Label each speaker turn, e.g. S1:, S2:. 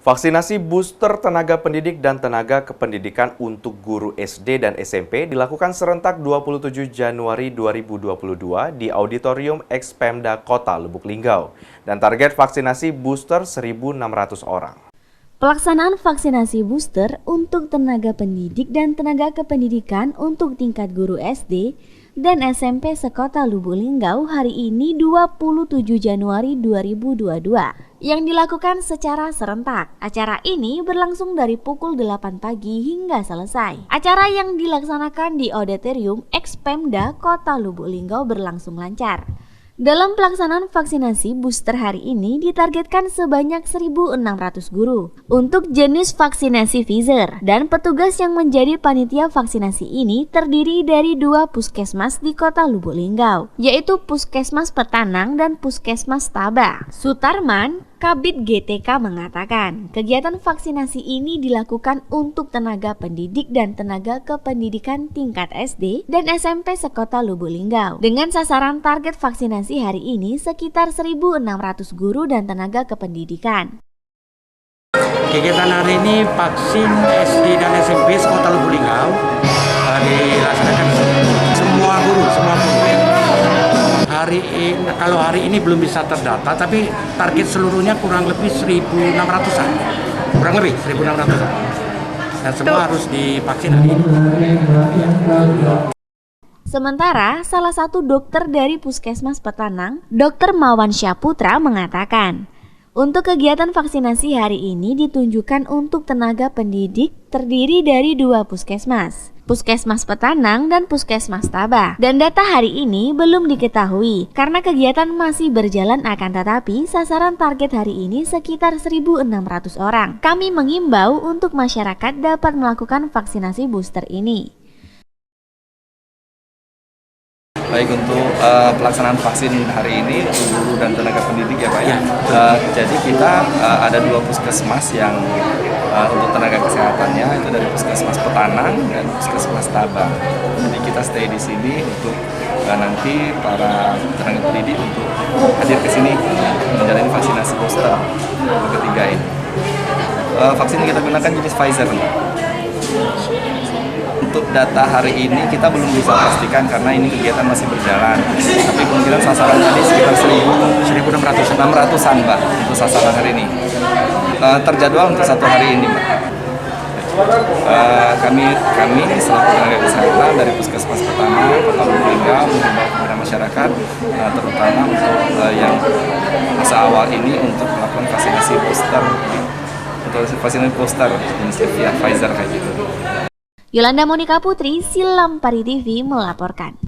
S1: Vaksinasi booster tenaga pendidik dan tenaga kependidikan untuk guru SD dan SMP dilakukan serentak 27 Januari 2022 di Auditorium Expemda Kota Lubuk Linggau. Dan target vaksinasi booster 1.600 orang.
S2: Pelaksanaan vaksinasi booster untuk tenaga pendidik dan tenaga kependidikan untuk tingkat guru SD dan SMP sekota Lubuk Linggau hari ini 27 Januari 2022 yang dilakukan secara serentak. Acara ini berlangsung dari pukul 8 pagi hingga selesai. Acara yang dilaksanakan di Auditorium Expemda Kota Lubuk Linggau berlangsung lancar. Dalam pelaksanaan vaksinasi booster hari ini ditargetkan sebanyak 1.600 guru untuk jenis vaksinasi Pfizer, dan petugas yang menjadi panitia vaksinasi ini terdiri dari 2 puskesmas di Kota Lubuk Linggau, yaitu Puskesmas Petanang dan Puskesmas Taba. Sutarman, Kabid GTK mengatakan, kegiatan vaksinasi ini dilakukan untuk tenaga pendidik dan tenaga kependidikan tingkat SD dan SMP sekota Lubuk Linggau. Dengan sasaran target vaksinasi hari ini sekitar 1.600 guru dan tenaga kependidikan.
S3: Kegiatan hari ini vaksin SD dan SMP sekota Lubuk Linggau dilaksanakan semua guru ya. Kalau hari ini belum bisa terdata, tapi target seluruhnya kurang lebih 1.600-an. Kurang lebih 1.600-an. Dan semua harus divaksin hari ini.
S2: Sementara salah satu dokter dari Puskesmas Petanang, Dr. Mawan Syaputra mengatakan, untuk kegiatan vaksinasi hari ini ditunjukkan untuk tenaga pendidik terdiri dari 2 puskesmas, Puskesmas Petanang dan Puskesmas Taba. Dan data hari ini belum diketahui karena kegiatan masih berjalan, akan tetapi sasaran target hari ini sekitar 1.600 orang. Kami mengimbau untuk masyarakat dapat melakukan vaksinasi booster ini.
S4: Baik, untuk pelaksanaan vaksin hari ini untuk guru dan tenaga pendidik ya Pak ya. Jadi kita ada 2 puskesmas yang untuk tenaga kesehatannya itu dari Puskesmas Petanang dan Puskesmas Taba. Jadi kita stay di sini untuk nanti para tenaga pendidik untuk hadir ke sini menjalani vaksinasi booster untuk ketiga ini. Vaksin yang kita gunakan jenis Pfizer. Untuk data hari ini kita belum bisa pastikan karena ini kegiatan masih berjalan. Tapi kemungkinan sasaran tadi sekitar 1.600-an Mbak untuk sasaran hari ini. Terjadwal untuk 1 hari ini Mbak. Kami selaku tenaga kesehatan dari Puskesmas Petanang, Kota Lubuk Linggau mengimbau kepada masyarakat terutama untuk yang masa awal ini untuk melakukan vaksinasi booster, untuk vaksinasi booster jenis Pfizer kayak gitu.
S2: Yolanda Monika Putri, Silampari TV melaporkan.